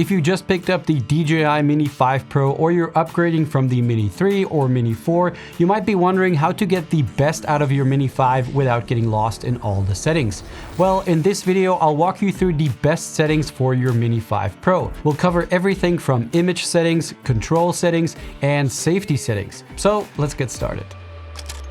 If you just picked up the DJI Mini 5 Pro or you're upgrading from the Mini 3 or Mini 4, you might be wondering how to get the best out of your Mini 5 without getting lost in all the settings. Well, in this video, I'll walk you through the best settings for your Mini 5 Pro. We'll cover everything from image settings, control settings, and safety settings. So let's get started.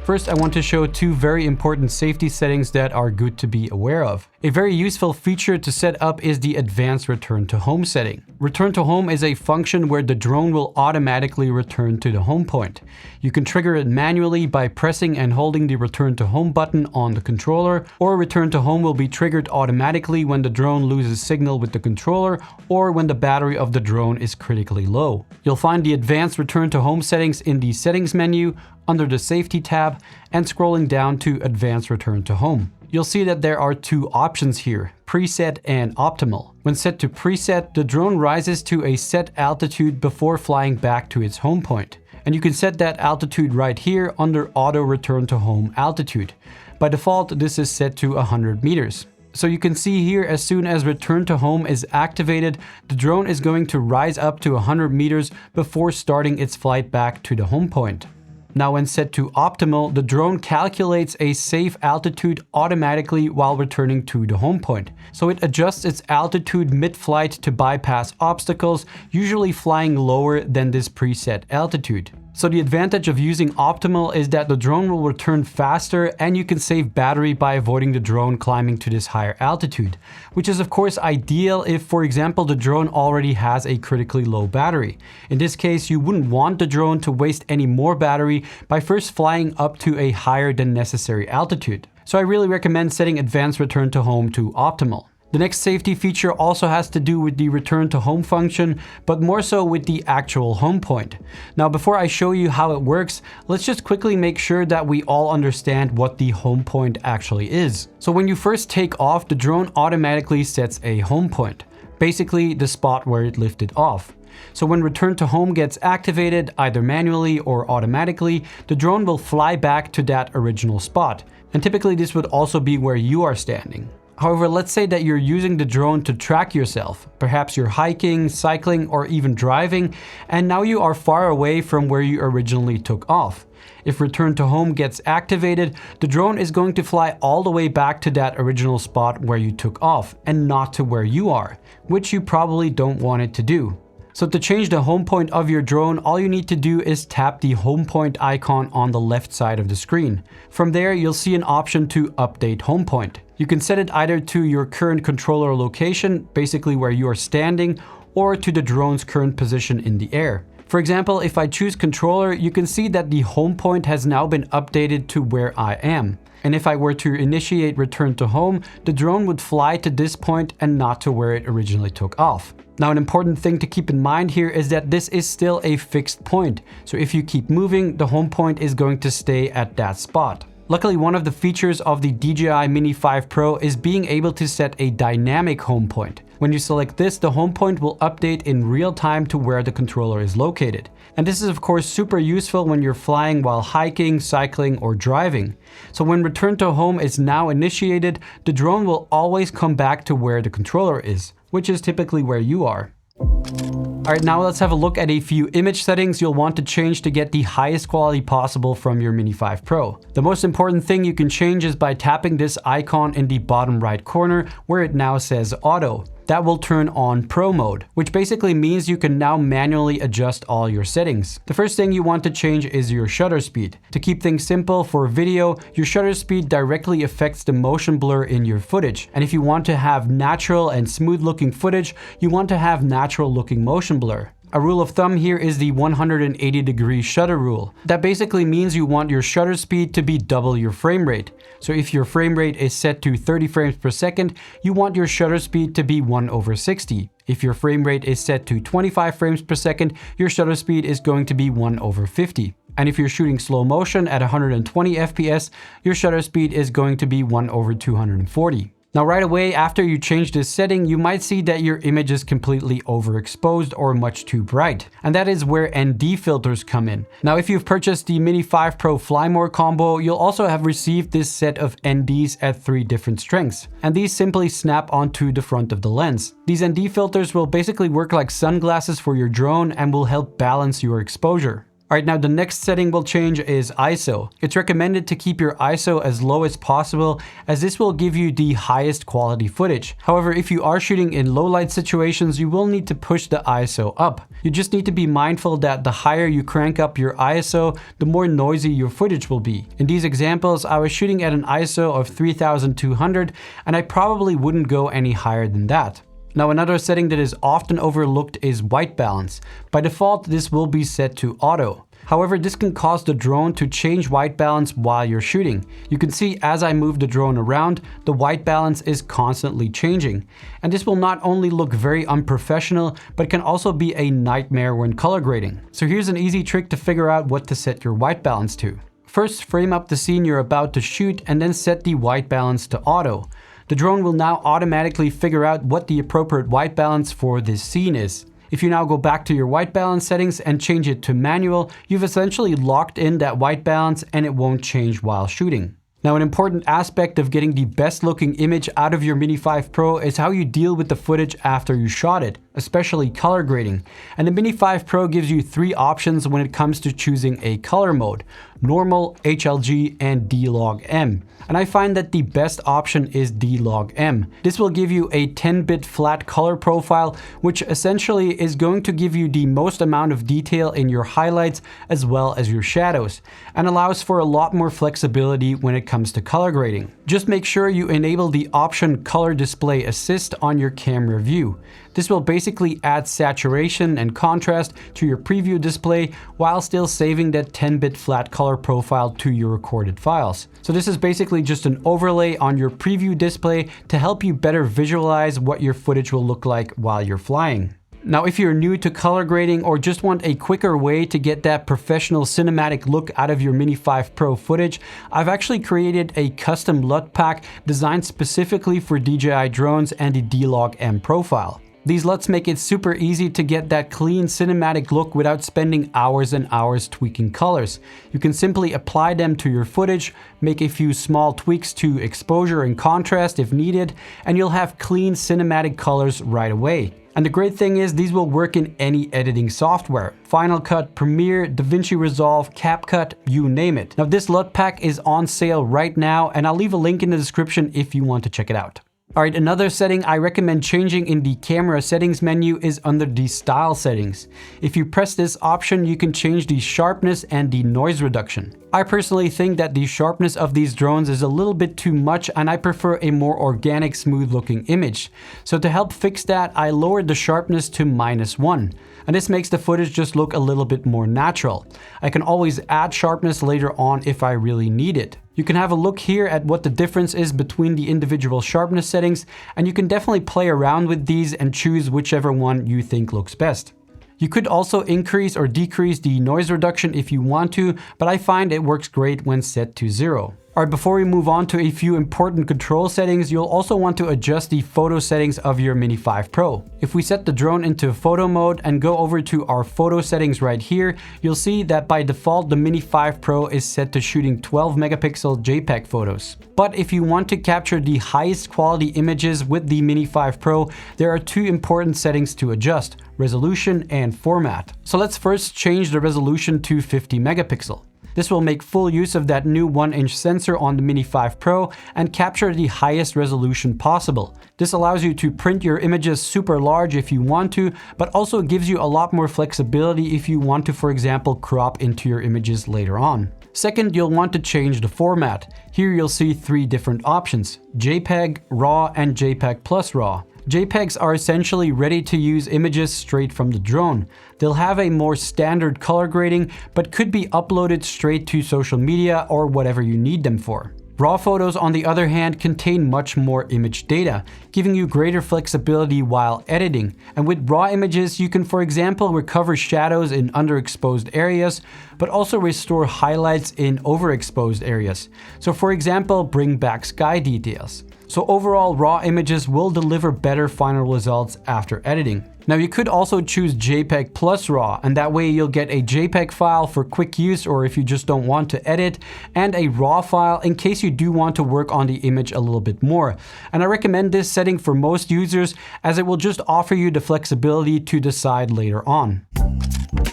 First, I want to show two very important safety settings that are good to be aware of. A very useful feature to set up is the advanced return to home setting. Return to home is a function where the drone will automatically return to the home point. You can trigger it manually by pressing and holding the return to home button on the controller, or return to home will be triggered automatically when the drone loses signal with the controller or when the battery of the drone is critically low. You'll find the advanced return to home settings in the settings menu, under the safety tab, and scrolling down to advanced return to home. You'll see that there are two options here, preset and optimal. When set to preset, the drone rises to a set altitude before flying back to its home point. And you can set that altitude right here under auto return to home altitude. By default, this is set to 100 meters. So you can see here, as soon as return to home is activated, the drone is going to rise up to 100 meters before starting its flight back to the home point. Now, when set to optimal, the drone calculates a safe altitude automatically while returning to the home point. So it adjusts its altitude mid-flight to bypass obstacles, usually flying lower than this preset altitude. So the advantage of using optimal is that the drone will return faster and you can save battery by avoiding the drone climbing to this higher altitude, which is of course ideal if, for example, the drone already has a critically low battery. In this case, you wouldn't want the drone to waste any more battery by first flying up to a higher than necessary altitude. So I really recommend setting advanced return to home to optimal. The next safety feature also has to do with the return to home function, but more so with the actual home point. Now, before I show you how it works, let's just quickly make sure that we all understand what the home point actually is. So when you first take off, the drone automatically sets a home point, basically the spot where it lifted off. So when return to home gets activated, either manually or automatically, the drone will fly back to that original spot. And typically this would also be where you are standing. However, let's say that you're using the drone to track yourself. Perhaps you're hiking, cycling, or even driving, and now you are far away from where you originally took off. If return to home gets activated, the drone is going to fly all the way back to that original spot where you took off, and not to where you are, which you probably don't want it to do. So to change the home point of your drone, all you need to do is tap the home point icon on the left side of the screen. From there, you'll see an option to update home point. You can set it either to your current controller location, basically where you are standing, or to the drone's current position in the air. For example, if I choose controller, you can see that the home point has now been updated to where I am. And if I were to initiate return to home, the drone would fly to this point and not to where it originally took off. Now, an important thing to keep in mind here is that this is still a fixed point. So if you keep moving, the home point is going to stay at that spot. Luckily, one of the features of the DJI Mini 5 Pro is being able to set a dynamic home point. When you select this, the home point will update in real time to where the controller is located. And this is of course super useful when you're flying while hiking, cycling, or driving. So when return to home is now initiated, the drone will always come back to where the controller is, which is typically where you are. Alright, now let's have a look at a few image settings you'll want to change to get the highest quality possible from your Mini 5 Pro. The most important thing you can change is by tapping this icon in the bottom right corner where it now says Auto. That will turn on Pro mode, which basically means you can now manually adjust all your settings. The first thing you want to change is your shutter speed. To keep things simple, for video, your shutter speed directly affects the motion blur in your footage. And if you want to have natural and smooth looking footage, you want to have natural looking motion blur. A rule of thumb here is the 180-degree shutter rule. That basically means you want your shutter speed to be double your frame rate. So if your frame rate is set to 30 frames per second, you want your shutter speed to be 1/60. If your frame rate is set to 25 frames per second, your shutter speed is going to be 1/50. And if you're shooting slow motion at 120 FPS, your shutter speed is going to be 1/240. Now right away after you change this setting, you might see that your image is completely overexposed or much too bright. And that is where ND filters come in. Now if you've purchased the Mini 5 Pro Fly More combo, you'll also have received this set of NDs at 3 different strengths. And these simply snap onto the front of the lens. These ND filters will basically work like sunglasses for your drone and will help balance your exposure. Alright, now the next setting we'll change is ISO. It's recommended to keep your ISO as low as possible, as this will give you the highest quality footage. However, if you are shooting in low light situations, you will need to push the ISO up. You just need to be mindful that the higher you crank up your ISO, the more noisy your footage will be. In these examples, I was shooting at an ISO of 3200 and I probably wouldn't go any higher than that. Now another setting that is often overlooked is white balance. By default, this will be set to auto. However, this can cause the drone to change white balance while you're shooting. You can see as I move the drone around, the white balance is constantly changing. And this will not only look very unprofessional, but can also be a nightmare when color grading. So here's an easy trick to figure out what to set your white balance to. First, frame up the scene you're about to shoot and then set the white balance to auto. The drone will now automatically figure out what the appropriate white balance for this scene is. If you now go back to your white balance settings and change it to manual, you've essentially locked in that white balance and it won't change while shooting. Now, an important aspect of getting the best looking image out of your Mini 5 Pro is how you deal with the footage after you shot it, especially color grading. And the Mini 5 Pro gives you 3 options when it comes to choosing a color mode: normal, HLG, and D-Log-M. And I find that the best option is D-Log-M. This will give you a 10-bit flat color profile, which essentially is going to give you the most amount of detail in your highlights as well as your shadows, and allows for a lot more flexibility when it comes to color grading. Just make sure you enable the option Color Display Assist on your camera view. This will basically add saturation and contrast to your preview display while still saving that 10-bit flat color profile to your recorded files. So this is basically just an overlay on your preview display to help you better visualize what your footage will look like while you're flying. Now, if you're new to color grading or just want a quicker way to get that professional cinematic look out of your Mini 5 Pro footage, I've actually created a custom LUT pack designed specifically for DJI drones and the D-Log-M profile. These LUTs make it super easy to get that clean cinematic look without spending hours and hours tweaking colors. You can simply apply them to your footage, make a few small tweaks to exposure and contrast if needed, and you'll have clean cinematic colors right away. And the great thing is these will work in any editing software: Final Cut, Premiere, DaVinci Resolve, CapCut, you name it. Now this LUT pack is on sale right now, and I'll leave a link in the description if you want to check it out. Alright, another setting I recommend changing in the camera settings menu is under the style settings. If you press this option, you can change the sharpness and the noise reduction. I personally think that the sharpness of these drones is a little bit too much, and I prefer a more organic, smooth looking image. So to help fix that, I lowered the sharpness to -1. And this makes the footage just look a little bit more natural. I can always add sharpness later on if I really need it. You can have a look here at what the difference is between the individual sharpness settings, and you can definitely play around with these and choose whichever one you think looks best. You could also increase or decrease the noise reduction if you want to, but I find it works great when set to 0. Alright, before we move on to a few important control settings, you'll also want to adjust the photo settings of your Mini 5 Pro. If we set the drone into photo mode and go over to our photo settings right here, you'll see that by default the Mini 5 Pro is set to shooting 12 megapixel JPEG photos. But if you want to capture the highest quality images with the Mini 5 Pro, there are 2 important settings to adjust: resolution and format. So let's first change the resolution to 50 megapixel. This will make full use of that new 1-inch sensor on the Mini 5 Pro and capture the highest resolution possible. This allows you to print your images super large if you want to, but also gives you a lot more flexibility if you want to, for example, crop into your images later on. Second, you'll want to change the format. Here you'll see 3 different options: JPEG, RAW, and JPEG plus RAW. JPEGs are essentially ready-to-use images straight from the drone. They'll have a more standard color grading, but could be uploaded straight to social media or whatever you need them for. RAW photos, on the other hand, contain much more image data, giving you greater flexibility while editing. And with RAW images, you can, for example, recover shadows in underexposed areas, but also restore highlights in overexposed areas. So for example, bring back sky details. So overall, raw images will deliver better final results after editing. Now you could also choose JPEG plus RAW, and that way you'll get a JPEG file for quick use or if you just don't want to edit, and a RAW file in case you do want to work on the image a little bit more. And I recommend this setting for most users as it will just offer you the flexibility to decide later on.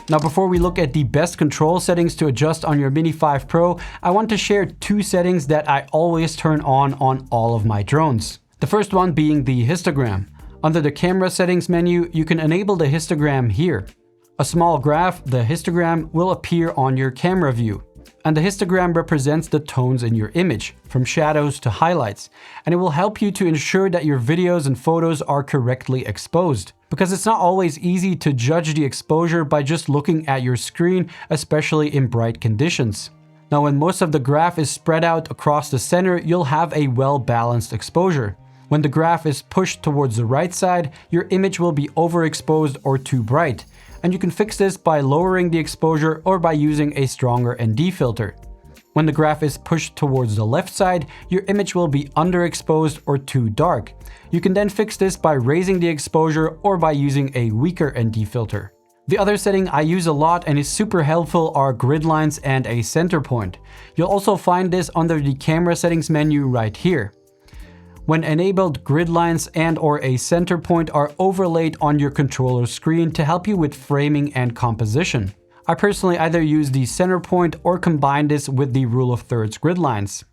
Now before we look at the best control settings to adjust on your Mini 5 Pro, I want to share two settings that I always turn on all of my drones. The first one being the histogram. Under the camera settings menu, you can enable the histogram here. A small graph, the histogram, will appear on your camera view. And the histogram represents the tones in your image, from shadows to highlights. And it will help you to ensure that your videos and photos are correctly exposed. Because it's not always easy to judge the exposure by just looking at your screen, especially in bright conditions. Now, when most of the graph is spread out across the center, you'll have a well-balanced exposure. When the graph is pushed towards the right side, your image will be overexposed or too bright. And you can fix this by lowering the exposure or by using a stronger ND filter. When the graph is pushed towards the left side, your image will be underexposed or too dark. You can then fix this by raising the exposure or by using a weaker ND filter. The other setting I use a lot and is super helpful are grid lines and a center point. You'll also find this under the camera settings menu right here. When enabled, grid lines and/or a center point are overlaid on your controller screen to help you with framing and composition. I personally either use the center point or combine this with the rule of thirds grid lines.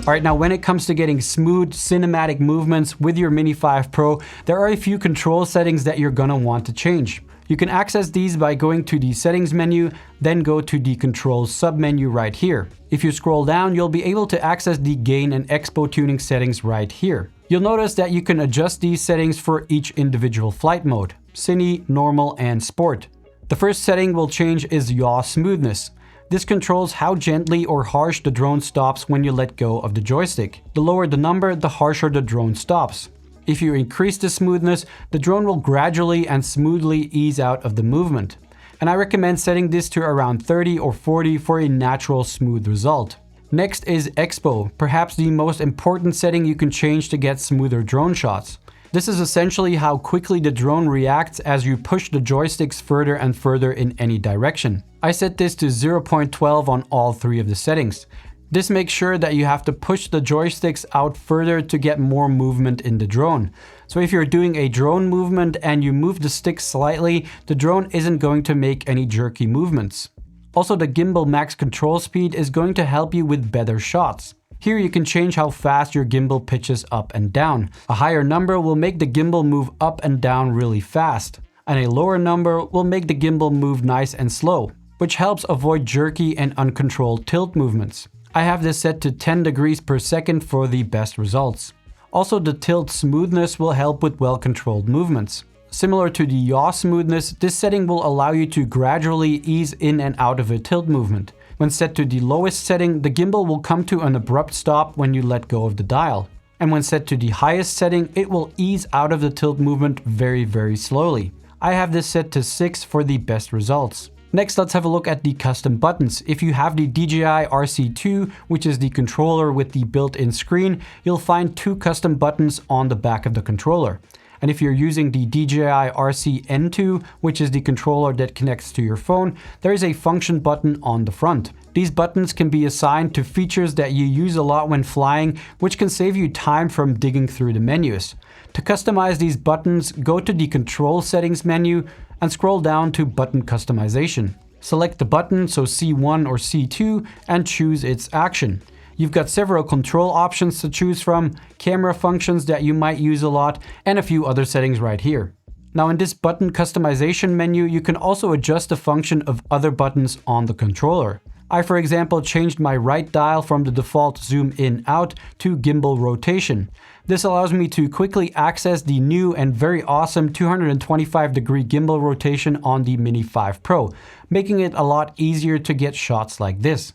Alright, now when it comes to getting smooth cinematic movements with your Mini 5 Pro, there are a few control settings that you're gonna want to change. You can access these by going to the settings menu, then go to the controls submenu right here. If you scroll down, you'll be able to access the gain and expo tuning settings right here. You'll notice that you can adjust these settings for each individual flight mode: Cine, Normal, and Sport. The first setting we'll change is yaw smoothness. This controls how gently or harsh the drone stops when you let go of the joystick. The lower the number, the harsher the drone stops. If you increase the smoothness, the drone will gradually and smoothly ease out of the movement. And I recommend setting this to around 30 or 40 for a natural smooth result. Next is Expo, perhaps the most important setting you can change to get smoother drone shots. This is essentially how quickly the drone reacts as you push the joysticks further and further in any direction. I set this to 0.12 on all three of the settings. This makes sure that you have to push the joysticks out further to get more movement in the drone. So if you're doing a drone movement and you move the stick slightly, the drone isn't going to make any jerky movements. Also, the gimbal max control speed is going to help you with better shots. Here you can change how fast your gimbal pitches up and down. A higher number will make the gimbal move up and down really fast, and a lower number will make the gimbal move nice and slow, which helps avoid jerky and uncontrolled tilt movements. I have this set to 10 degrees per second for the best results. Also, the tilt smoothness will help with well-controlled movements. Similar to the yaw smoothness, this setting will allow you to gradually ease in and out of a tilt movement. When set to the lowest setting, the gimbal will come to an abrupt stop when you let go of the dial. And when set to the highest setting, it will ease out of the tilt movement very slowly. I have this set to 6 for the best results. Next, let's have a look at the custom buttons. If you have the DJI RC2, which is the controller with the built-in screen, you'll find two custom buttons on the back of the controller. And if you're using the DJI RC-N2, which is the controller that connects to your phone, there is a function button on the front. These buttons can be assigned to features that you use a lot when flying, which can save you time from digging through the menus. To customize these buttons, go to the control settings menu and scroll down to button customization. Select the button, so C1 or C2, and choose its action. You've got several control options to choose from, camera functions that you might use a lot, and a few other settings right here. Now in this button customization menu, you can also adjust the function of other buttons on the controller. I, for example, changed my right dial from the default zoom in out to gimbal rotation. This allows me to quickly access the new and very awesome 225-degree gimbal rotation on the Mini 5 Pro, making it a lot easier to get shots like this.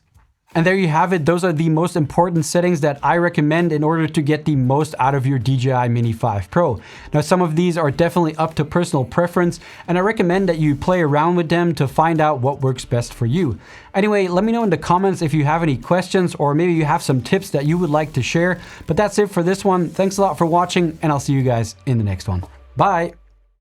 And there you have it. Those are the most important settings that I recommend in order to get the most out of your DJI Mini 5 Pro. Now, some of these are definitely up to personal preference, and I recommend that you play around with them to find out what works best for you. Anyway, let me know in the comments if you have any questions or maybe you have some tips that you would like to share. But that's it for this one. Thanks a lot for watching, and I'll see you guys in the next one. Bye.